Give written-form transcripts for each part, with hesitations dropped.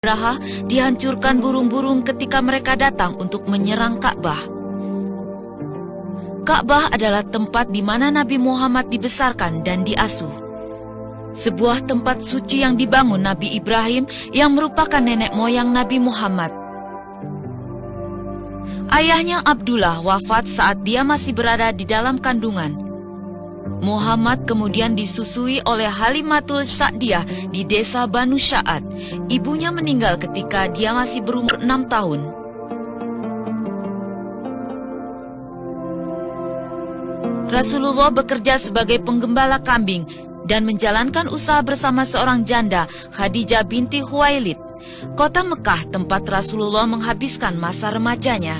Abraha dihancurkan burung-burung ketika mereka datang untuk menyerang Ka'bah. Ka'bah adalah tempat di mana Nabi Muhammad dibesarkan dan diasuh. Sebuah tempat suci yang dibangun Nabi Ibrahim yang merupakan nenek moyang Nabi Muhammad. Ayahnya Abdullah wafat saat dia masih berada di dalam kandungan. Muhammad kemudian disusui oleh Halimatul Sa'diyah di desa Banu Sya'ad. Ibunya meninggal ketika dia masih berumur 6 tahun. Rasulullah bekerja sebagai penggembala kambing dan menjalankan usaha bersama seorang janda, Khadijah binti Khuwailid, kota Mekah tempat Rasulullah menghabiskan masa remajanya.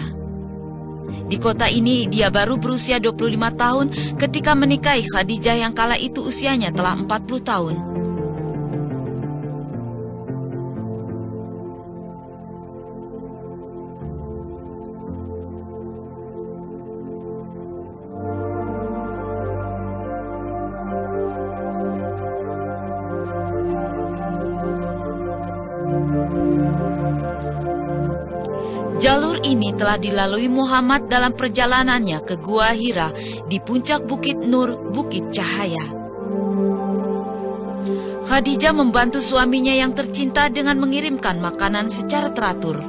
Di kota ini dia baru berusia 25 tahun ketika menikahi Khadijah yang kala itu usianya telah 40 tahun. Jalur ini telah dilalui Muhammad dalam perjalanannya ke Gua Hira di puncak Bukit Nur, Bukit Cahaya. Khadijah membantu suaminya yang tercinta dengan mengirimkan makanan secara teratur.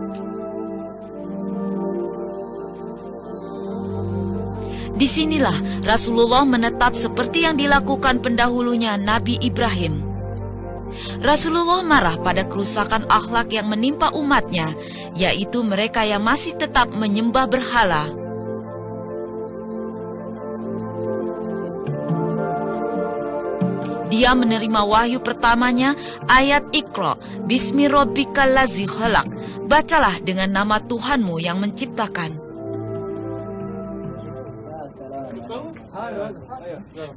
Disinilah Rasulullah menetap seperti yang dilakukan pendahulunya Nabi Ibrahim. Rasulullah marah pada kerusakan akhlak yang menimpa umatnya, yaitu mereka yang masih tetap menyembah berhala. Dia menerima wahyu pertamanya, ayat Iqra, Bismi Rabbikal Ladzi Khalaq, bacalah dengan nama Tuhanmu yang menciptakan.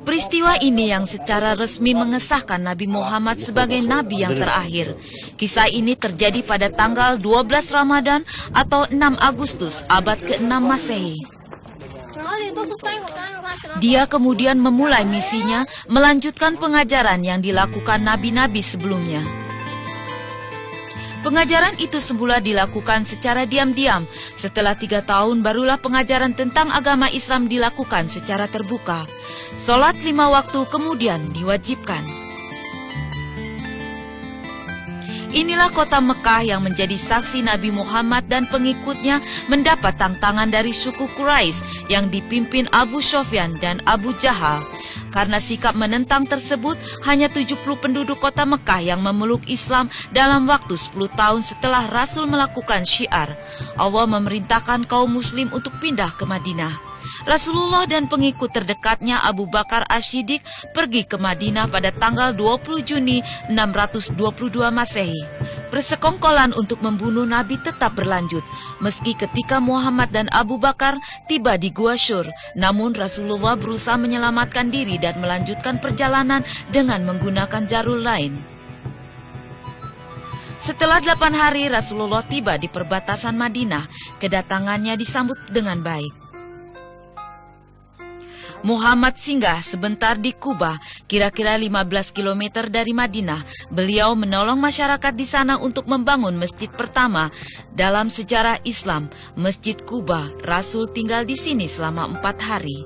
Peristiwa ini yang secara resmi mengesahkan Nabi Muhammad sebagai Nabi yang terakhir. Kisah ini terjadi pada tanggal 12 Ramadan atau 6 Agustus abad ke-6 Masehi. Dia kemudian memulai misinya melanjutkan pengajaran yang dilakukan nabi-nabi sebelumnya. Pengajaran itu semula dilakukan secara diam-diam. Setelah 3 tahun barulah pengajaran tentang agama Islam dilakukan secara terbuka. Sholat 5 waktu kemudian diwajibkan. Inilah kota Mekah yang menjadi saksi Nabi Muhammad dan pengikutnya mendapat tantangan dari suku Quraisy yang dipimpin Abu Sufyan dan Abu Jahal. Karena sikap menentang tersebut, hanya 70 penduduk kota Mekah yang memeluk Islam dalam waktu 10 tahun setelah Rasul melakukan syiar. Allah memerintahkan kaum muslim untuk pindah ke Madinah. Rasulullah dan pengikut terdekatnya Abu Bakar As-Siddiq pergi ke Madinah pada tanggal 20 Juni 622 Masehi. Persekongkolan untuk membunuh Nabi tetap berlanjut, meski ketika Muhammad dan Abu Bakar tiba di Gua Syur. Namun Rasulullah berusaha menyelamatkan diri dan melanjutkan perjalanan dengan menggunakan jalur lain. Setelah 8 hari Rasulullah tiba di perbatasan Madinah, kedatangannya disambut dengan baik. Muhammad singgah sebentar di Kuba, kira-kira 15 km dari Madinah. Beliau menolong masyarakat di sana untuk membangun masjid pertama dalam sejarah Islam, Masjid Kuba. Rasul tinggal di sini selama 4 hari.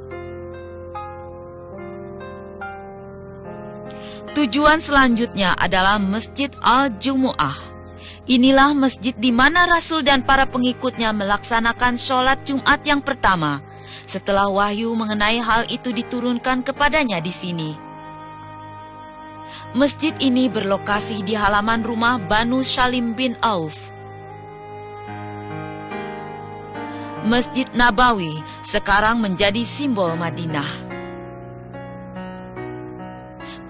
Tujuan selanjutnya adalah Masjid Al-Jumu'ah. Inilah masjid di mana Rasul dan para pengikutnya melaksanakan sholat Jumat yang pertama. Setelah wahyu mengenai hal itu diturunkan kepadanya di sini. Masjid ini berlokasi di halaman rumah Banu Salim bin Auf. Masjid Nabawi sekarang menjadi simbol Madinah.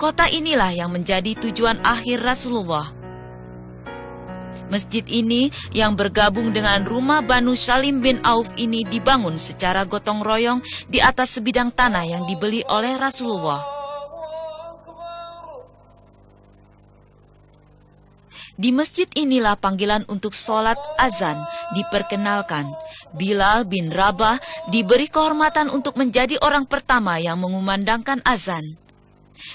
Kota inilah yang menjadi tujuan akhir Rasulullah. Masjid ini yang bergabung dengan rumah Banu Salim bin Auf ini dibangun secara gotong royong di atas sebidang tanah yang dibeli oleh Rasulullah. Di masjid inilah panggilan untuk sholat azan diperkenalkan. Bilal bin Rabah diberi kehormatan untuk menjadi orang pertama yang mengumandangkan azan.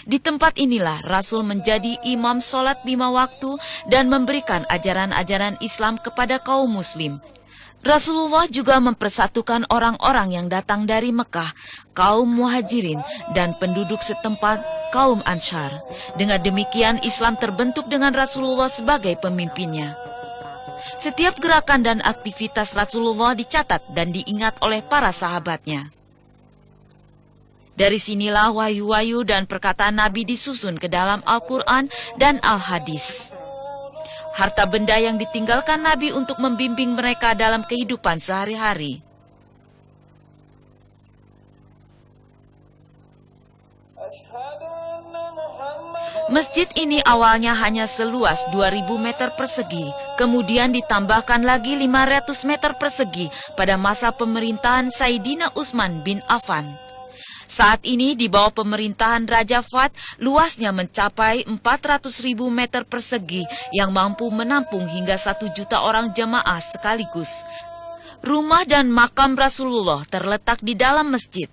Di tempat inilah Rasul menjadi imam sholat 5 waktu dan memberikan ajaran-ajaran Islam kepada kaum muslim. Rasulullah juga mempersatukan orang-orang yang datang dari Mekah, kaum muhajirin, dan penduduk setempat, kaum Ansyar. Dengan demikian Islam terbentuk dengan Rasulullah sebagai pemimpinnya. Setiap gerakan dan aktivitas Rasulullah dicatat dan diingat oleh para sahabatnya. Dari sinilah wahyu-wahyu dan perkataan Nabi disusun ke dalam Al-Quran dan Al-Hadis. Harta benda yang ditinggalkan Nabi untuk membimbing mereka dalam kehidupan sehari-hari. Masjid ini awalnya hanya seluas 2000 meter persegi, kemudian ditambahkan lagi 500 meter persegi pada masa pemerintahan Sayyidina Utsman bin Affan. Saat ini di bawah pemerintahan Raja Fat, luasnya mencapai 400.000 meter persegi yang mampu menampung hingga 1 juta orang jemaah sekaligus. Rumah dan makam Rasulullah terletak di dalam masjid.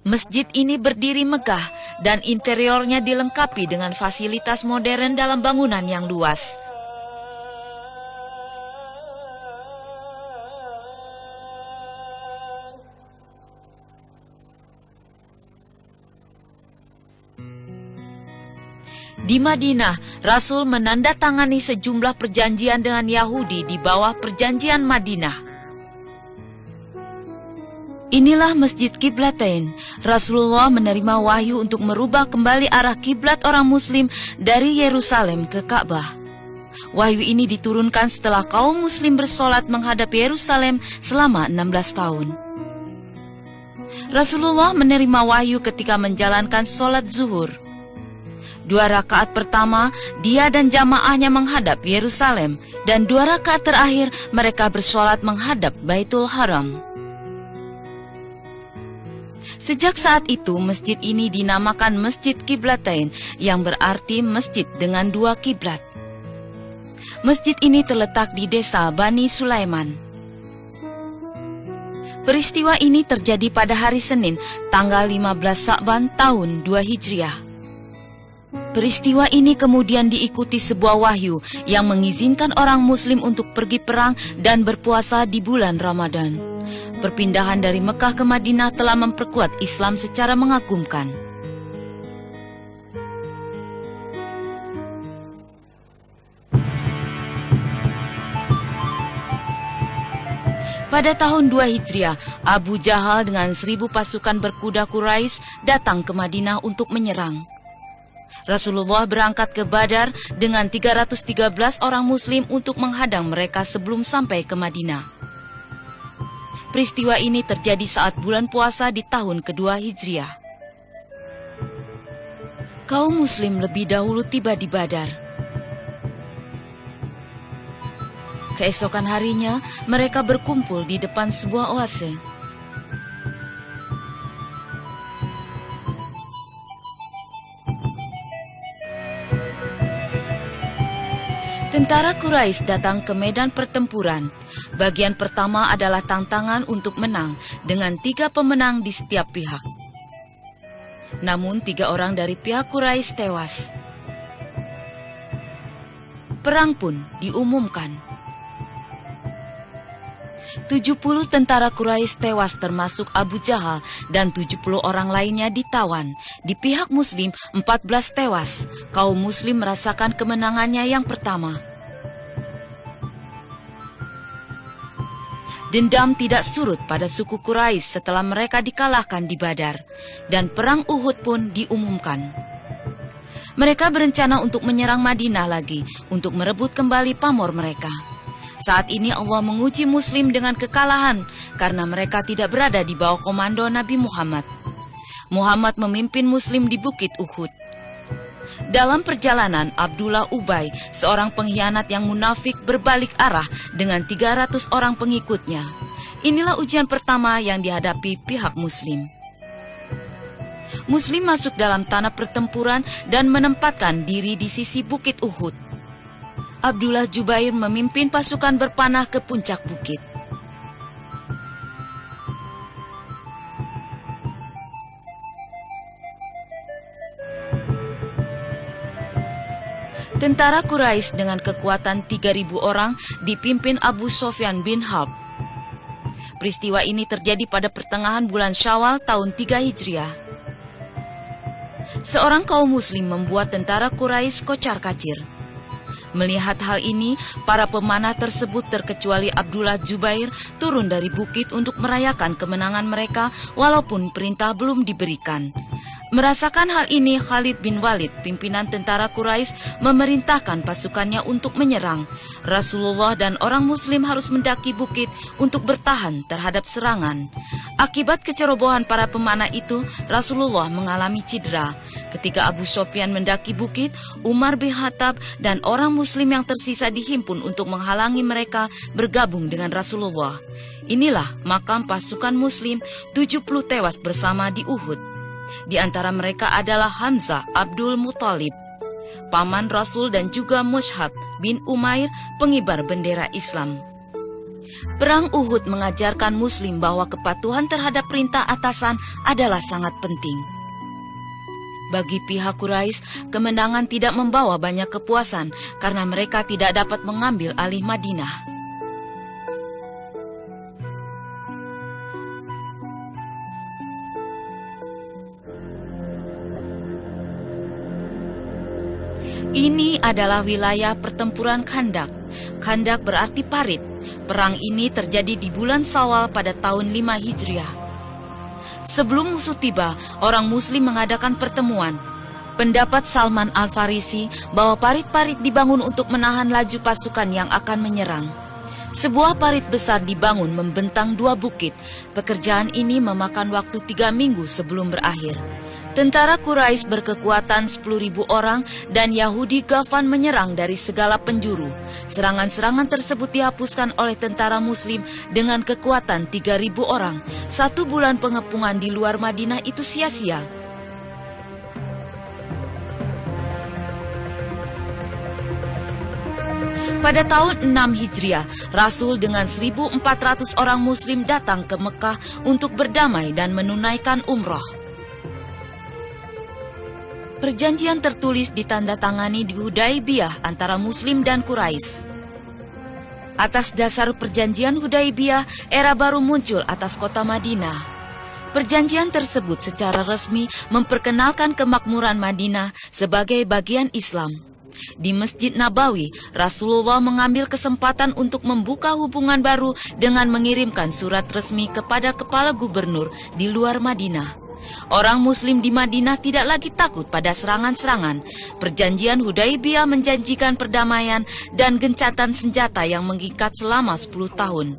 Masjid ini berdiri megah dan interiornya dilengkapi dengan fasilitas modern dalam bangunan yang luas. Di Madinah, Rasul menandatangani sejumlah perjanjian dengan Yahudi di bawah perjanjian Madinah. Inilah Masjid Qiblatain. Rasulullah menerima wahyu untuk merubah kembali arah kiblat orang muslim dari Yerusalem ke Ka'bah. Wahyu ini diturunkan setelah kaum muslim bersolat menghadap Yerusalem selama 16 tahun. Rasulullah menerima wahyu ketika menjalankan solat zuhur. 2 rakaat pertama, dia dan jamaahnya menghadap Yerusalem, dan 2 rakaat terakhir mereka bersolat menghadap Baitul Haram. Sejak saat itu, masjid ini dinamakan Masjid Qiblatain, yang berarti masjid dengan 2 kiblat. Masjid ini terletak di desa Bani Sulaiman. Peristiwa ini terjadi pada hari Senin, tanggal 15 Sa'ban tahun 2 Hijriah. Peristiwa ini kemudian diikuti sebuah wahyu yang mengizinkan orang muslim untuk pergi perang dan berpuasa di bulan Ramadan. Perpindahan dari Mekah ke Madinah telah memperkuat Islam secara mengagumkan. Pada tahun 2 Hijriah, Abu Jahal dengan 1000 pasukan berkuda Quraisy datang ke Madinah untuk menyerang. Rasulullah berangkat ke Badar dengan 313 orang muslim untuk menghadang mereka sebelum sampai ke Madinah. Peristiwa ini terjadi saat bulan puasa di tahun kedua Hijriah. Kaum muslim lebih dahulu tiba di Badar. Keesokan harinya, mereka berkumpul di depan sebuah oase. Tentara Quraisy datang ke medan pertempuran. Bagian pertama adalah tantangan untuk menang dengan 3 pemenang di setiap pihak. Namun 3 orang dari pihak Quraisy tewas. Perang pun diumumkan. 70 tentara Quraisy tewas termasuk Abu Jahal dan 70 orang lainnya ditawan. Di pihak muslim 14 tewas. Kaum muslim merasakan kemenangannya yang pertama. Dendam tidak surut pada suku Quraisy setelah mereka dikalahkan di Badar, dan perang Uhud pun diumumkan. Mereka berencana untuk menyerang Madinah lagi untuk merebut kembali pamor mereka. Saat ini Allah menguji muslim dengan kekalahan karena mereka tidak berada di bawah komando Nabi Muhammad. Muhammad memimpin muslim di Bukit Uhud. Dalam perjalanan, Abdullah Ubay, seorang pengkhianat yang munafik, berbalik arah dengan 300 orang pengikutnya. Inilah ujian pertama yang dihadapi pihak muslim. Muslim masuk dalam tanah pertempuran dan menempatkan diri di sisi Bukit Uhud. Abdullah Jubair memimpin pasukan berpanah ke puncak bukit. Tentara Quraisy dengan kekuatan 3.000 orang dipimpin Abu Sufyan bin Harb. Peristiwa ini terjadi pada pertengahan bulan Syawal tahun 3 Hijriah. Seorang kaum muslim membuat tentara Quraisy kocar-kacir. Melihat hal ini, para pemanah tersebut terkecuali Abdullah Jubair turun dari bukit untuk merayakan kemenangan mereka walaupun perintah belum diberikan. Merasakan hal ini, Khalid bin Walid, pimpinan tentara Quraisy, memerintahkan pasukannya untuk menyerang. Rasulullah dan orang muslim harus mendaki bukit untuk bertahan terhadap serangan. Akibat kecerobohan para pemanah itu, Rasulullah mengalami cedera. Ketika Abu Sufyan mendaki bukit, Umar bin Khattab dan orang muslim yang tersisa dihimpun untuk menghalangi mereka bergabung dengan Rasulullah. Inilah makam pasukan muslim, 70 tewas bersama di Uhud. Di antara mereka adalah Hamzah Abdul Muthalib, paman Rasul, dan juga Mus'hab bin Umair, pengibar bendera Islam. Perang Uhud mengajarkan muslim bahwa kepatuhan terhadap perintah atasan adalah sangat penting. Bagi pihak Quraisy, kemenangan tidak membawa banyak kepuasan karena mereka tidak dapat mengambil alih Madinah. Ini adalah wilayah pertempuran Khandak. Khandak berarti parit. Perang ini terjadi di bulan Syawal pada tahun 5 Hijriah. Sebelum musuh tiba, orang muslim mengadakan pertemuan. Pendapat Salman Al-Farisi bahwa parit-parit dibangun untuk menahan laju pasukan yang akan menyerang. Sebuah parit besar dibangun membentang 2 bukit. Pekerjaan ini memakan waktu 3 minggu sebelum berakhir. Tentara Quraisy berkekuatan 10.000 orang dan Yahudi Ghafan menyerang dari segala penjuru. Serangan-serangan tersebut dihapuskan oleh tentara muslim dengan kekuatan 3.000 orang. 1 bulan pengepungan di luar Madinah itu sia-sia. Pada tahun 6 Hijriah, Rasul dengan 1.400 orang muslim datang ke Mekah untuk berdamai dan menunaikan umroh. Perjanjian tertulis ditandatangani di Hudaibiyah antara Muslim dan Quraisy. Atas dasar perjanjian Hudaibiyah, era baru muncul atas kota Madinah. Perjanjian tersebut secara resmi memperkenalkan kemakmuran Madinah sebagai bagian Islam. Di Masjid Nabawi, Rasulullah mengambil kesempatan untuk membuka hubungan baru dengan mengirimkan surat resmi kepada kepala gubernur di luar Madinah. Orang muslim di Madinah tidak lagi takut pada serangan-serangan. Perjanjian Hudaibiyah menjanjikan perdamaian dan gencatan senjata yang mengikat selama 10 tahun.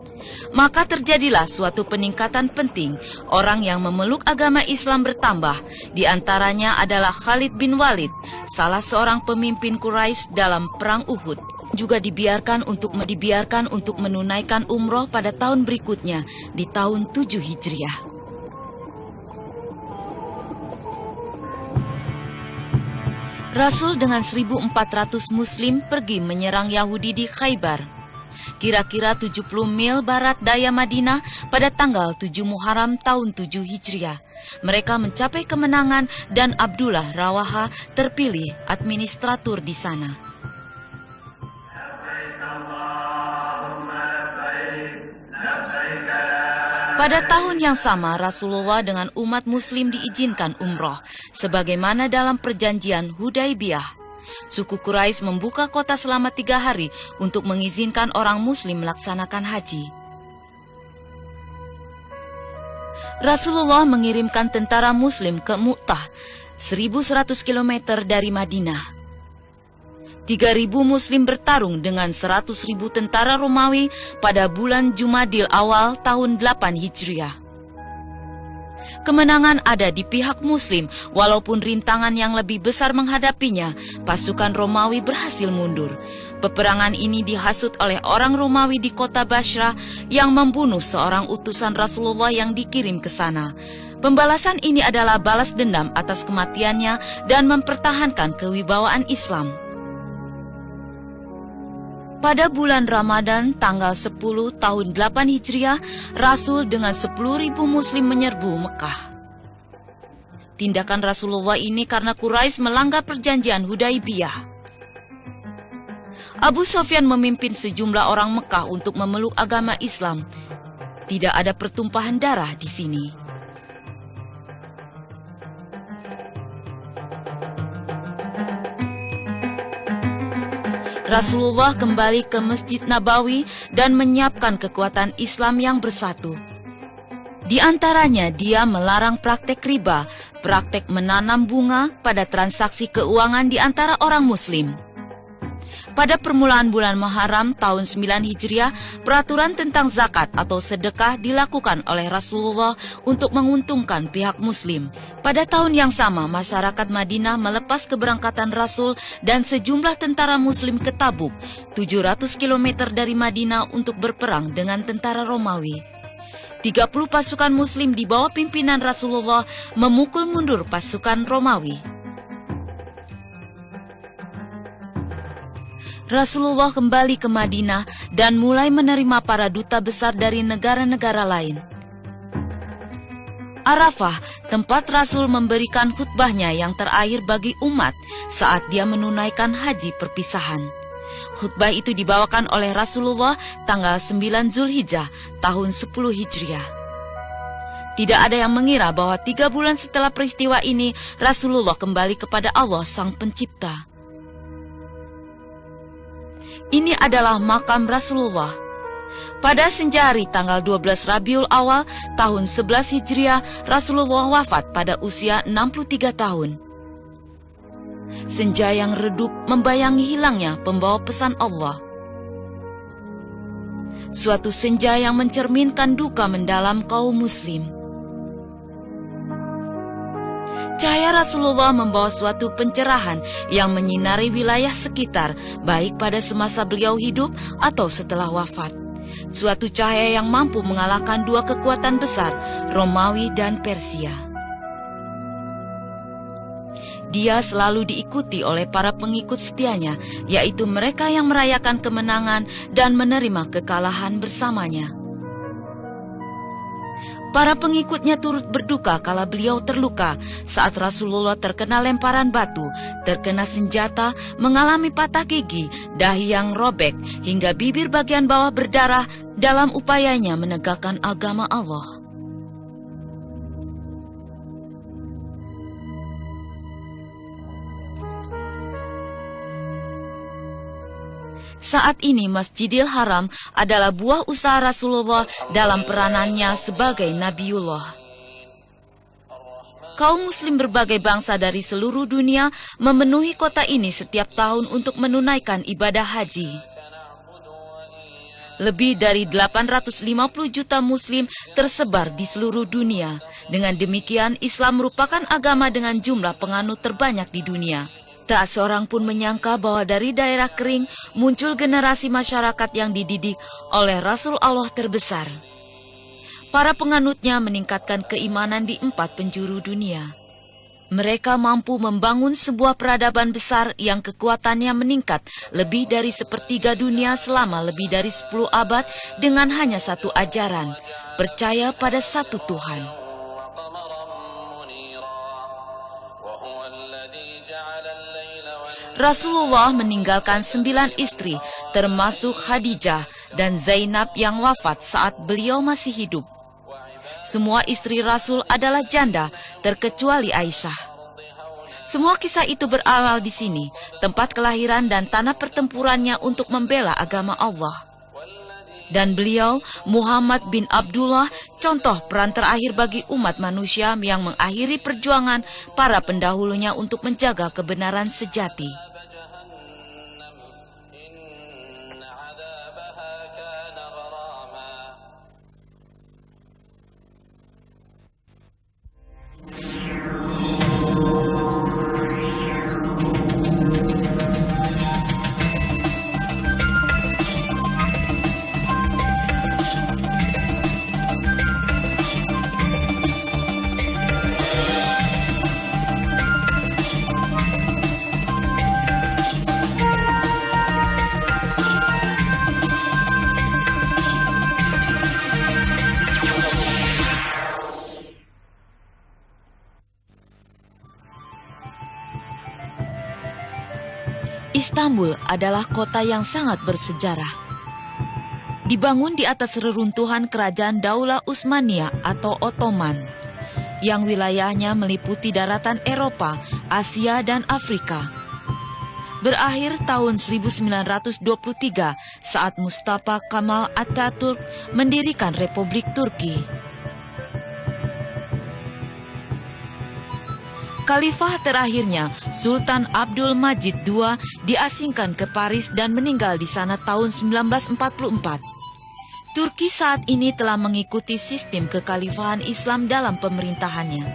Maka terjadilah suatu peningkatan penting. Orang yang memeluk agama Islam bertambah. Di antaranya adalah Khalid bin Walid, salah seorang pemimpin Quraisy dalam perang Uhud. Juga dibiarkan untuk menunaikan umroh pada tahun berikutnya di tahun 7 Hijriah. Rasul dengan 1.400 muslim pergi menyerang Yahudi di Khaybar, kira-kira 70 mil barat daya Madinah pada tanggal 7 Muharram tahun 7 Hijriah. Mereka mencapai kemenangan dan Abdullah Rawaha terpilih administratur di sana. Pada tahun yang sama, Rasulullah dengan umat muslim diizinkan umroh, sebagaimana dalam perjanjian Hudaibiyah. Suku Quraisy membuka kota selama 3 hari untuk mengizinkan orang muslim melaksanakan haji. Rasulullah mengirimkan tentara muslim ke Mu'tah, 1.100 km dari Madinah. 3.000 muslim bertarung dengan 100.000 tentara Romawi pada bulan Jumadil awal tahun 8 Hijriah. Kemenangan ada di pihak muslim, walaupun rintangan yang lebih besar menghadapinya, pasukan Romawi berhasil mundur. Peperangan ini dihasut oleh orang Romawi di kota Basra yang membunuh seorang utusan Rasulullah yang dikirim ke sana. Pembalasan ini adalah balas dendam atas kematiannya dan mempertahankan kewibawaan Islam. Pada bulan Ramadan tanggal 10 tahun 8 Hijriah, Rasul dengan 10.000 muslim menyerbu Mekah. Tindakan Rasulullah ini karena Quraisy melanggar perjanjian Hudaibiyah. Abu Sufyan memimpin sejumlah orang Mekah untuk memeluk agama Islam. Tidak ada pertumpahan darah di sini. Rasulullah kembali ke Masjid Nabawi dan menyiapkan kekuatan Islam yang bersatu. Di antaranya, dia melarang praktek riba, praktek menanam bunga pada transaksi keuangan di antara orang Muslim. Pada permulaan bulan Muharram tahun 9 Hijriah, peraturan tentang zakat atau sedekah dilakukan oleh Rasulullah untuk menguntungkan pihak Muslim. Pada tahun yang sama, masyarakat Madinah melepas keberangkatan Rasul dan sejumlah tentara Muslim ke Tabuk, 700 km dari Madinah untuk berperang dengan tentara Romawi. 30 pasukan Muslim di bawah pimpinan Rasulullah memukul mundur pasukan Romawi. Rasulullah kembali ke Madinah dan mulai menerima para duta besar dari negara-negara lain. Arafah, tempat Rasul memberikan khutbahnya yang terakhir bagi umat saat dia menunaikan haji perpisahan. Khutbah itu dibawakan oleh Rasulullah tanggal 9 Zulhijjah tahun 10 Hijriah. Tidak ada yang mengira bahwa 3 bulan setelah peristiwa ini, Rasulullah kembali kepada Allah Sang Pencipta. Ini adalah makam Rasulullah. Pada senja hari tanggal 12 Rabiul Awal tahun 11 Hijriah, Rasulullah wafat pada usia 63 tahun. Senja yang redup membayangi hilangnya pembawa pesan Allah. Suatu senja yang mencerminkan duka mendalam kaum Muslim. Cahaya Rasulullah membawa suatu pencerahan yang menyinari wilayah sekitar, baik pada semasa beliau hidup atau setelah wafat. Suatu cahaya yang mampu mengalahkan 2 kekuatan besar, Romawi dan Persia. Dia selalu diikuti oleh para pengikut setianya, yaitu mereka yang merayakan kemenangan dan menerima kekalahan bersamanya. Para pengikutnya turut berduka kala beliau terluka saat Rasulullah terkena lemparan batu, terkena senjata, mengalami patah gigi, dahi yang robek, hingga bibir bagian bawah berdarah dalam upayanya menegakkan agama Allah. Saat ini Masjidil Haram adalah buah usaha Rasulullah dalam peranannya sebagai Nabiullah. Kaum Muslim berbagai bangsa dari seluruh dunia memenuhi kota ini setiap tahun untuk menunaikan ibadah haji. Lebih dari 850 juta Muslim tersebar di seluruh dunia. Dengan demikian, Islam merupakan agama dengan jumlah penganut terbanyak di dunia. Tak seorang pun menyangka bahwa dari daerah kering muncul generasi masyarakat yang dididik oleh Rasul Allah terbesar. Para penganutnya meningkatkan keimanan di 4 penjuru dunia. Mereka mampu membangun sebuah peradaban besar yang kekuatannya meningkat lebih dari 1/3 dunia selama lebih dari 10 abad dengan hanya satu ajaran, percaya pada satu Tuhan. Rasulullah meninggalkan 9 istri, termasuk Khadijah dan Zainab yang wafat saat beliau masih hidup. Semua istri Rasul adalah janda, terkecuali Aisyah. Semua kisah itu berawal di sini, tempat kelahiran dan tanah pertempurannya untuk membela agama Allah. Dan beliau, Muhammad bin Abdullah, contoh peran terakhir bagi umat manusia yang mengakhiri perjuangan para pendahulunya untuk menjaga kebenaran sejati. Istanbul adalah kota yang sangat bersejarah. Dibangun di atas reruntuhan kerajaan Daulah Utsmaniyah atau Ottoman, yang wilayahnya meliputi daratan Eropa, Asia, dan Afrika. Berakhir tahun 1923 saat Mustafa Kemal Atatürk mendirikan Republik Turki. Khalifah terakhirnya, Sultan Abdul Majid II, diasingkan ke Paris dan meninggal di sana tahun 1944. Turki saat ini telah mengikuti sistem kekhalifahan Islam dalam pemerintahannya.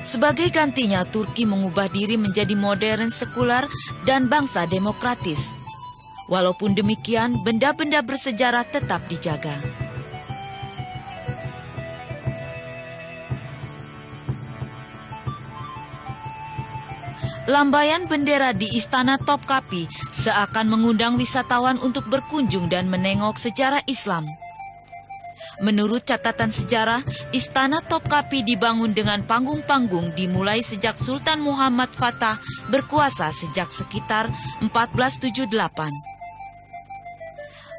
Sebagai gantinya, Turki mengubah diri menjadi modern, sekular, dan bangsa demokratis. Walaupun demikian, benda-benda bersejarah tetap dijaga. Lambaian bendera di Istana Topkapi seakan mengundang wisatawan untuk berkunjung dan menengok sejarah Islam. Menurut catatan sejarah, Istana Topkapi dibangun dengan panggung-panggung dimulai sejak Sultan Muhammad Fatah berkuasa sejak sekitar 1478.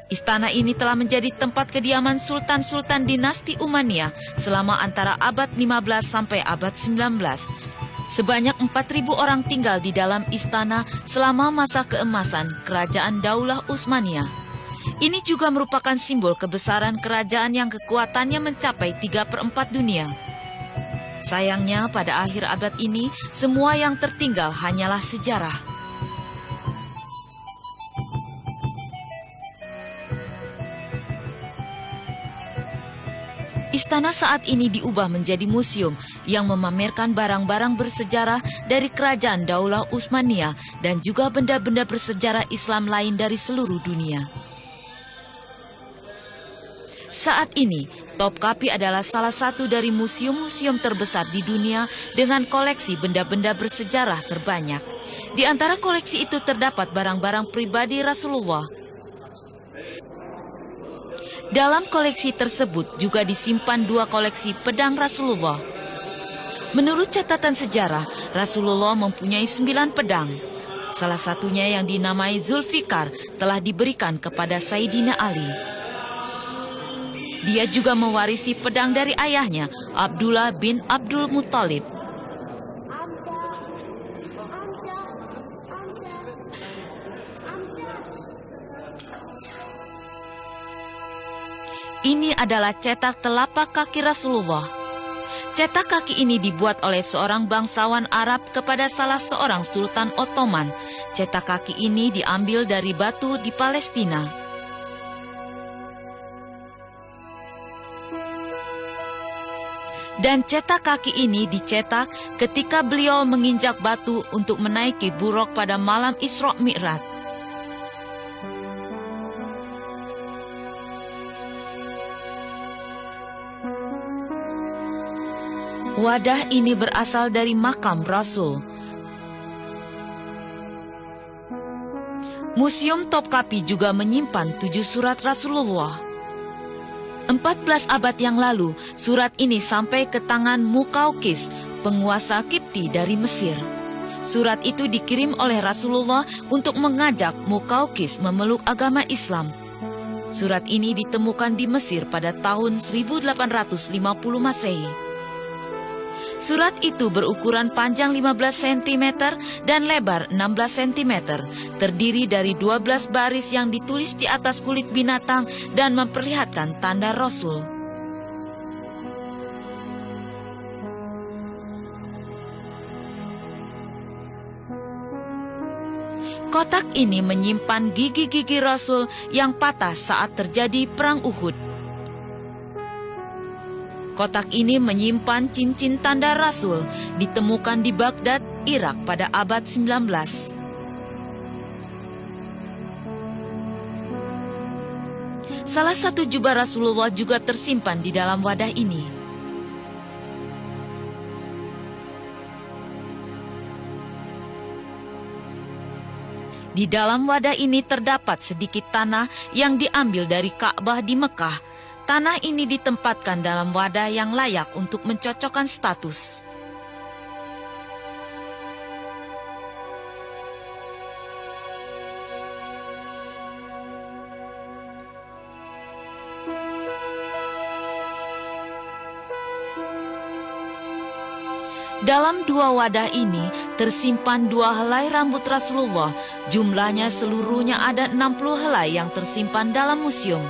Istana ini telah menjadi tempat kediaman sultan-sultan dinasti Umayyah selama antara abad 15 sampai abad 19. Sebanyak 4.000 orang tinggal di dalam istana selama masa keemasan Kerajaan Daulah Utsmaniyah. Ini juga merupakan simbol kebesaran kerajaan yang kekuatannya mencapai 3/4 dunia. Sayangnya pada akhir abad ini, semua yang tertinggal hanyalah sejarah. Istana saat ini diubah menjadi museum yang memamerkan barang-barang bersejarah dari Kerajaan Daulah Utsmaniyah dan juga benda-benda bersejarah Islam lain dari seluruh dunia. Saat ini, Topkapi adalah salah satu dari museum-museum terbesar di dunia dengan koleksi benda-benda bersejarah terbanyak. Di antara koleksi itu terdapat barang-barang pribadi Rasulullah. Dalam koleksi tersebut juga disimpan 2 koleksi pedang Rasulullah. Menurut catatan sejarah, Rasulullah mempunyai 9 pedang. Salah satunya yang dinamai Zulfikar telah diberikan kepada Sayyidina Ali. Dia juga mewarisi pedang dari ayahnya, Abdullah bin Abdul Muthalib. Ini adalah cetak telapak kaki Rasulullah. Cetak kaki ini dibuat oleh seorang bangsawan Arab kepada salah seorang Sultan Ottoman. Cetak kaki ini diambil dari batu di Palestina. Dan cetak kaki ini dicetak ketika beliau menginjak batu untuk menaiki buruk pada malam Isra Mi'raj. Wadah ini berasal dari makam Rasul. Museum Topkapi juga menyimpan 7 surat Rasulullah. 14 abad yang lalu, surat ini sampai ke tangan Muqawqis, penguasa Kipti dari Mesir. Surat itu dikirim oleh Rasulullah untuk mengajak Muqawqis memeluk agama Islam. Surat ini ditemukan di Mesir pada tahun 1850 Masehi. Surat itu berukuran panjang 15 cm dan lebar 16 cm, terdiri dari 12 baris yang ditulis di atas kulit binatang dan memperlihatkan tanda Rasul. Kotak ini menyimpan gigi-gigi Rasul yang patah saat terjadi Perang Uhud. Kotak ini menyimpan cincin tanda Rasul, ditemukan di Baghdad, Irak pada abad 19. Salah satu jubah Rasulullah juga tersimpan di dalam wadah ini. Di dalam wadah ini terdapat sedikit tanah yang diambil dari Ka'bah di Mekah. Tanah ini ditempatkan dalam wadah yang layak untuk mencocokkan status. Dalam dua wadah ini tersimpan 2 helai rambut Rasulullah. Jumlahnya seluruhnya ada 60 helai yang tersimpan dalam museum.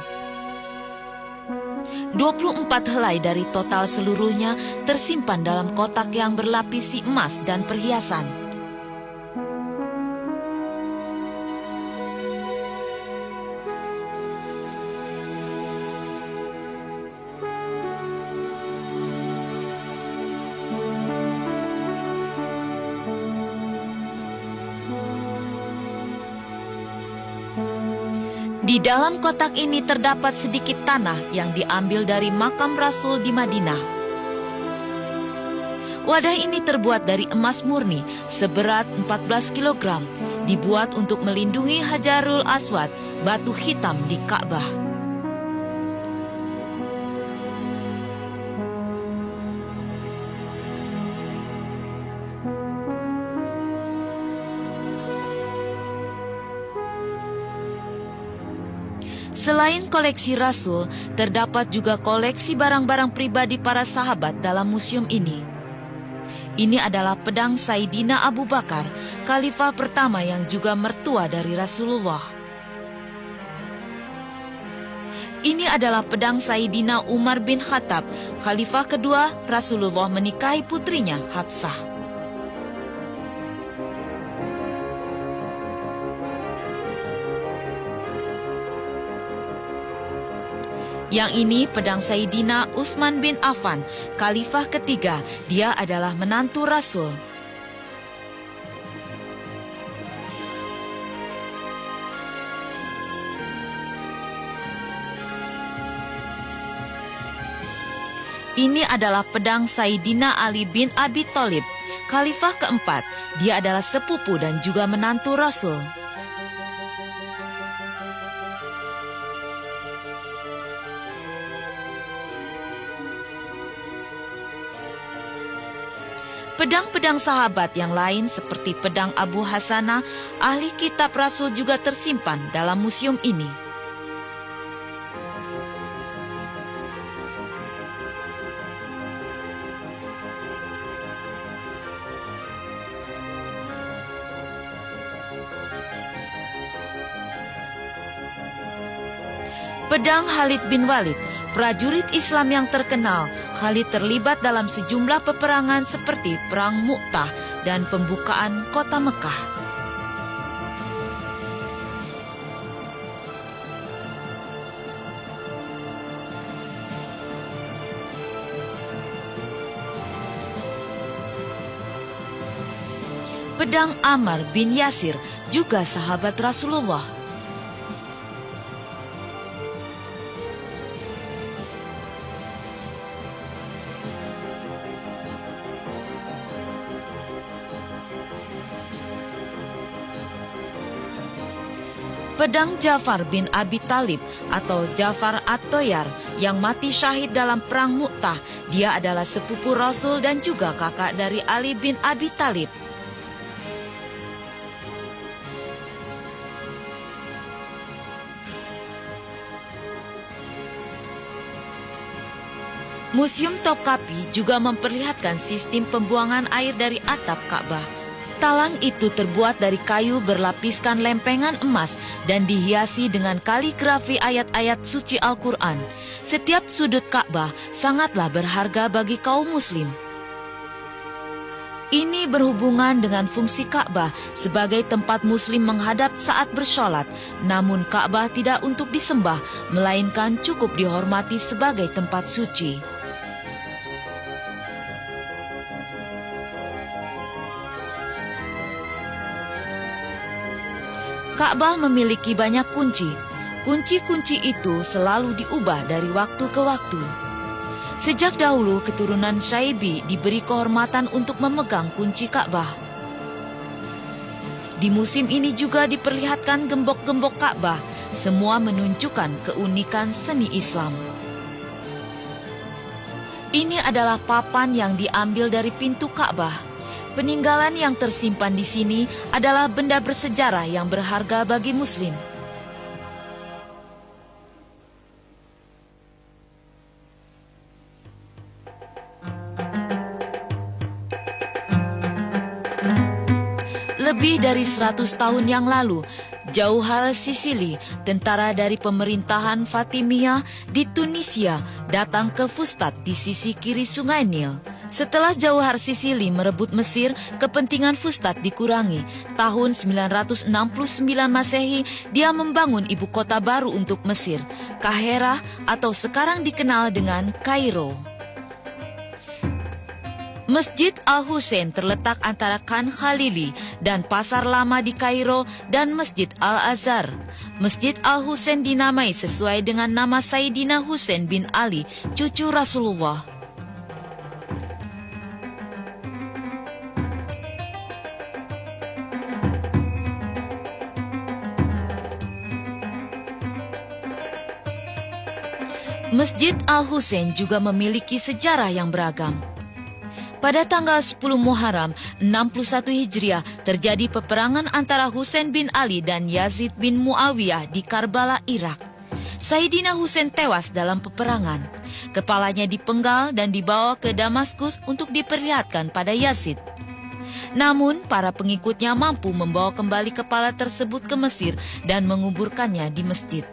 24 helai dari total seluruhnya tersimpan dalam kotak yang berlapisi emas dan perhiasan. Di dalam kotak ini terdapat sedikit tanah yang diambil dari makam Rasul di Madinah. Wadah ini terbuat dari emas murni seberat 14 kg, dibuat untuk melindungi Hajarul Aswad, batu hitam di Ka'bah. Selain koleksi Rasul, terdapat juga koleksi barang-barang pribadi para sahabat dalam museum ini. Ini adalah pedang Sayyidina Abu Bakar, khalifah pertama yang juga mertua dari Rasulullah. Ini adalah pedang Sayyidina Umar bin Khattab, khalifah kedua Rasulullah menikahi putrinya Hafsah. Yang ini pedang Sayyidina Utsman bin Affan, khalifah ketiga, dia adalah menantu Rasul. Ini adalah pedang Sayyidina Ali bin Abi Thalib, khalifah keempat, dia adalah sepupu dan juga menantu Rasul. Pedang-pedang sahabat yang lain seperti pedang Abu Hasanah, ahli kitab Rasul juga tersimpan dalam museum ini. Pedang Khalid bin Walid, prajurit Islam yang terkenal. Khalid terlibat dalam sejumlah peperangan seperti Perang Mu'tah dan pembukaan kota Mekah. Pedang Ammar bin Yasir, juga sahabat Rasulullah. Pedang Ja'far bin Abi Thalib atau Ja'far At-Toyar yang mati syahid dalam Perang Mu'tah. Dia adalah sepupu Rasul dan juga kakak dari Ali bin Abi Thalib. Museum Topkapi juga memperlihatkan sistem pembuangan air dari atap Ka'bah. Talang itu terbuat dari kayu berlapiskan lempengan emas dan dihiasi dengan kaligrafi ayat-ayat suci Al-Quran. Setiap sudut Ka'bah sangatlah berharga bagi kaum muslim. Ini berhubungan dengan fungsi Ka'bah sebagai tempat muslim menghadap saat bersholat. Namun Ka'bah tidak untuk disembah, melainkan cukup dihormati sebagai tempat suci. Ka'bah memiliki banyak kunci. Kunci-kunci itu selalu diubah dari waktu ke waktu. Sejak dahulu keturunan Syaibi diberi kehormatan untuk memegang kunci Ka'bah. Di musim ini juga diperlihatkan gembok-gembok Ka'bah, semua menunjukkan keunikan seni Islam. Ini adalah papan yang diambil dari pintu Ka'bah. Peninggalan yang tersimpan di sini adalah benda bersejarah yang berharga bagi Muslim. Lebih dari 100 tahun yang lalu, Jauhar Sisili, tentara dari pemerintahan Fatimiyah di Tunisia, datang ke Fustat di sisi kiri Sungai Nil. Setelah Jauhar Sisili merebut Mesir, kepentingan Fustat dikurangi. Tahun 969 Masehi, dia membangun ibu kota baru untuk Mesir, Kahirah atau sekarang dikenal dengan Kairo. Masjid Al-Husain terletak antara Khan Khalili dan Pasar Lama di Kairo dan Masjid Al-Azhar. Masjid Al-Husain dinamai sesuai dengan nama Sayyidina Husain bin Ali, cucu Rasulullah. Masjid Al-Husain juga memiliki sejarah yang beragam. Pada tanggal 10 Muharram 61 Hijriah terjadi peperangan antara Husain bin Ali dan Yazid bin Muawiyah di Karbala, Irak. Sayyidina Husain tewas dalam peperangan. Kepalanya dipenggal dan dibawa ke Damaskus untuk diperlihatkan pada Yazid. Namun, para pengikutnya mampu membawa kembali kepala tersebut ke Mesir dan menguburkannya di masjid.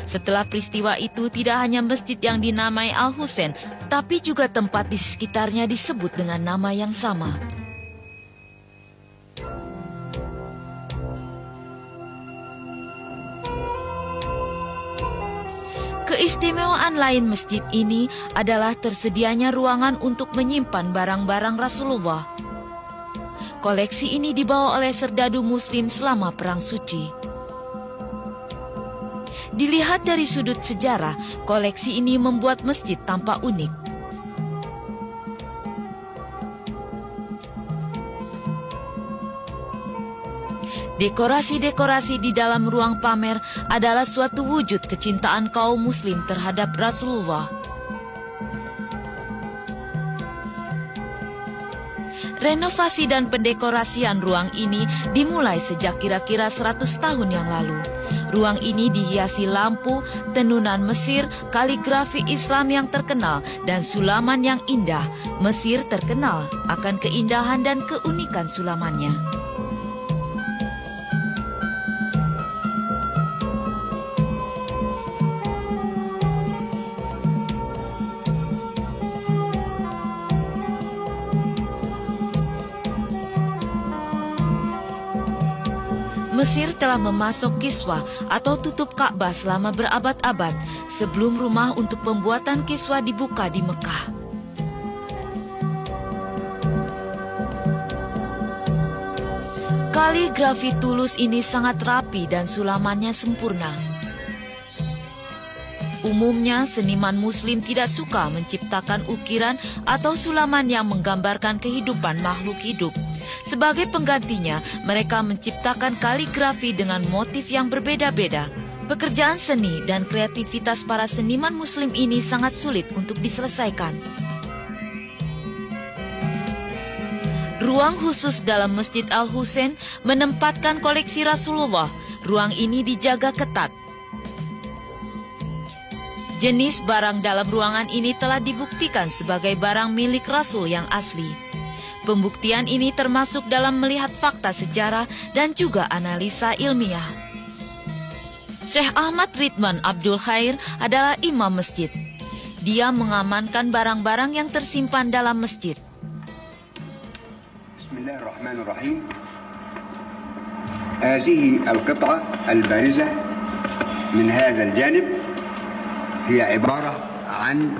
Setelah peristiwa itu, tidak hanya masjid yang dinamai Al-Husain, tapi juga tempat di sekitarnya disebut dengan nama yang sama. Keistimewaan lain masjid ini adalah tersedianya ruangan untuk menyimpan barang-barang Rasulullah. Koleksi ini dibawa oleh serdadu Muslim selama Perang Suci. Dilihat dari sudut sejarah, koleksi ini membuat masjid tampak unik. Dekorasi-dekorasi di dalam ruang pamer adalah suatu wujud kecintaan kaum muslim terhadap Rasulullah. Renovasi dan pendekorasian ruang ini dimulai sejak kira-kira 100 tahun yang lalu. Ruang ini dihiasi lampu, tenunan Mesir, kaligrafi Islam yang terkenal, dan sulaman yang indah. Mesir terkenal akan keindahan dan keunikan sulamannya. Mesir telah memasok kiswah atau tutup Ka'bah selama berabad-abad sebelum rumah untuk pembuatan kiswah dibuka di Mekah. Kaligrafi tulus ini sangat rapi dan sulamannya sempurna. Umumnya, seniman muslim tidak suka menciptakan ukiran atau sulaman yang menggambarkan kehidupan makhluk hidup. Sebagai penggantinya, mereka menciptakan kaligrafi dengan motif yang berbeda-beda. Pekerjaan seni dan kreativitas para seniman muslim ini sangat sulit untuk diselesaikan. Ruang khusus dalam Masjid Al-Husain menempatkan koleksi Rasulullah. Ruang ini dijaga ketat. Jenis barang dalam ruangan ini telah dibuktikan sebagai barang milik Rasul yang asli. Pembuktian ini termasuk dalam melihat fakta sejarah dan juga analisa ilmiah. Syekh Ahmad Ridwan Abdul Khair adalah imam masjid. Dia mengamankan barang-barang yang tersimpan dalam masjid. Bismillahirrahmanirrahim. هذه القطعة البارزة من هذا الجانب هي عبارة عن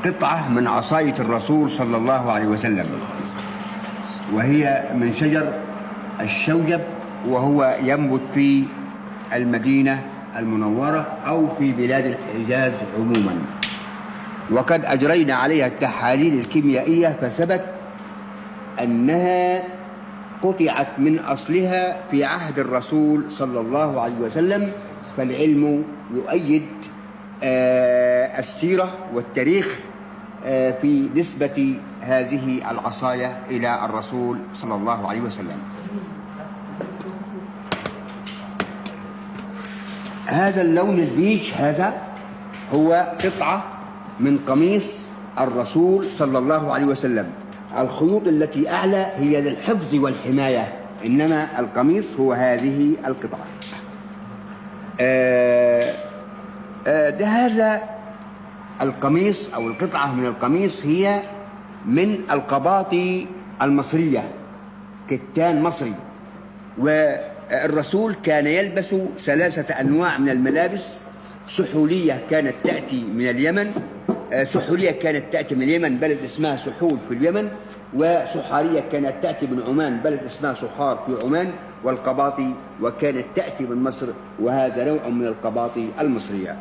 قطعة من عصاية الرسول صلى الله عليه وسلم، وهي من شجر الشوجب، وهو ينبت في المدينة المنورة أو في بلاد الحجاز عموما. وقد أجرينا عليها التحاليل الكيميائية فثبت أنها قطعت من أصلها في عهد الرسول صلى الله عليه وسلم، فالعلم يؤيد السيرة والتاريخ في نسبة هذه العصاية إلى الرسول صلى الله عليه وسلم. هذا اللون البيج هذا هو قطعة من قميص الرسول صلى الله عليه وسلم. الخيوط التي أعلى هي للحفظ والحماية إنما القميص هو هذه القطعة. هذا القميص أو القطعة من القميص هي من القباطي المصرية، كتان مصري. والرسول كان يلبس 3 أنواع من الملابس. سحولية كانت تأتي من اليمن، بلد اسمها سحول في اليمن، وسحارية كانت تأتي من عمان، بلد اسمها سحار في عمان، والقباطي وكانت تأتي من مصر، وهذا نوع من القباطي المصرية.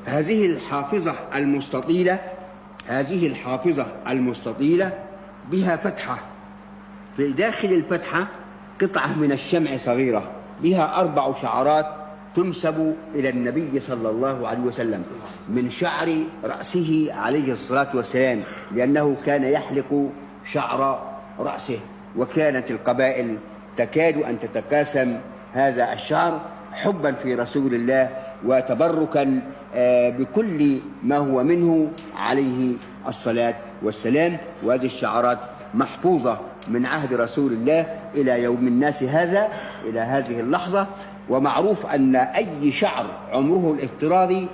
هذه الحافظة المستطيلة بها فتحة، في داخل الفتحة قطعة من الشمع صغيرة بها 4 شعرات تنسب إلى النبي صلى الله عليه وسلم من شعر رأسه عليه الصلاة والسلام، لأنه كان يحلق شعر رأسه، وكانت القبائل تكاد أن تتقاسم هذا الشعر حبا في رسول الله وتبركا بكل ما هو منه عليه الصلاة والسلام. وهذه الشعرات محفوظة من عهد رسول الله إلى يوم الناس هذا، إلى هذه اللحظة. ومعروف أن أي شعر عمره الافتراضي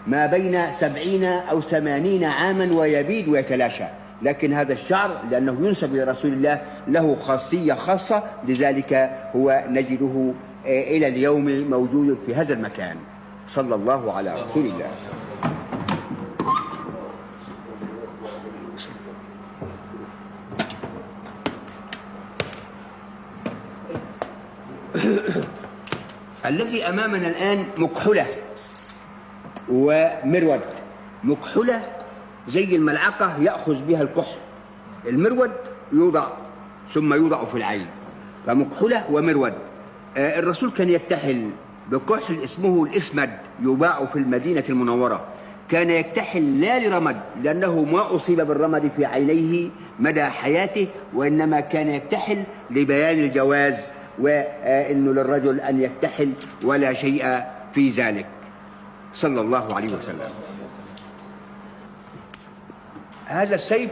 ما بين 70 أو 80 عاما ويبيد ويتلاشى، لكن هذا الشعر لأنه ينسب إلى رسول الله له خاصية خاصة، لذلك هو نجده إلى اليوم موجود في هذا المكان. صلى الله على رسول الله. الذي أمامنا الآن مكحلة ومرود. مكحلة زي الملعقة يأخذ بها الكحل، المرود يوضع ثم يوضع في العين، فمكحلة ومرود. الرسول كان يكتحل بكحل اسمه الإسمد، يباع في المدينة المنورة. كان يكتحل لا لرمد، لأنه ما أصيب بالرمد في عينيه مدى حياته، وإنما كان يكتحل لبيان الجواز، وإنه للرجل أن يكتحل ولا شيء في ذلك، صلى الله عليه وسلم. هذا السيف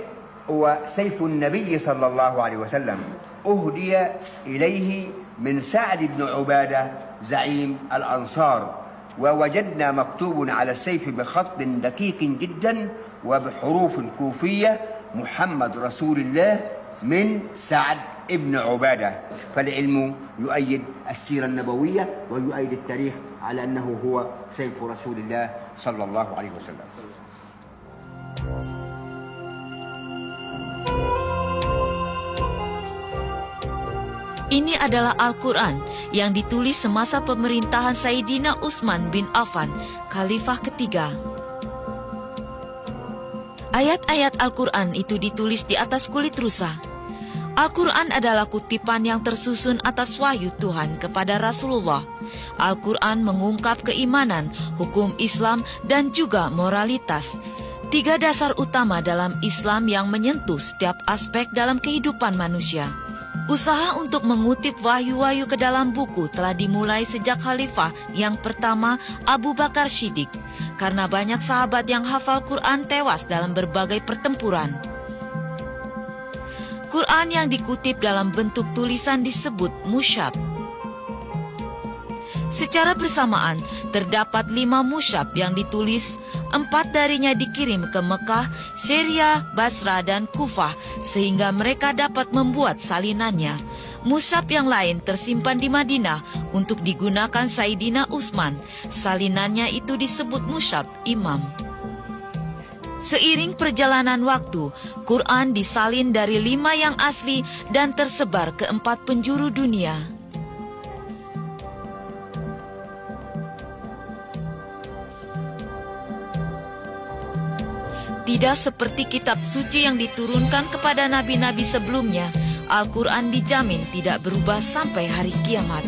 هو سيف النبي صلى الله عليه وسلم، أهدي إليه من سعد بن عبادة زعيم الأنصار، ووجدنا مكتوب على السيف بخط دقيق جدا وبحروف كوفية: محمد رسول الله من سعد ابن عبادة. فالعلم يؤيد السيرة النبوية ويؤيد التاريخ على أنه هو سيف رسول الله صلى الله عليه وسلم. Ini adalah Al-Quran yang ditulis semasa pemerintahan Sayyidina Utsman bin Affan, Khalifah ketiga. Ayat-ayat Al-Quran itu ditulis di atas kulit rusa. Al-Quran adalah kutipan yang tersusun atas wahyu Tuhan kepada Rasulullah. Al-Quran mengungkap keimanan, hukum Islam, dan juga moralitas. 3 dasar utama dalam Islam yang menyentuh setiap aspek dalam kehidupan manusia. Usaha untuk mengutip wahyu-wahyu ke dalam buku telah dimulai sejak Khalifah yang pertama Abu Bakar Shiddiq, karena banyak sahabat yang hafal Quran tewas dalam berbagai pertempuran. Quran yang dikutip dalam bentuk tulisan disebut mushaf. Secara bersamaan, terdapat 5 mushaf yang ditulis, 4 darinya dikirim ke Mekah, Syria, Basra, dan Kufah, sehingga mereka dapat membuat salinannya. Mushaf yang lain tersimpan di Madinah untuk digunakan Sayyidina Utsman. Salinannya itu disebut mushaf Imam. Seiring perjalanan waktu, Quran disalin dari 5 yang asli dan tersebar ke 4 penjuru dunia. Tidak seperti kitab suci yang diturunkan kepada nabi-nabi sebelumnya, Al-Quran dijamin tidak berubah sampai hari kiamat.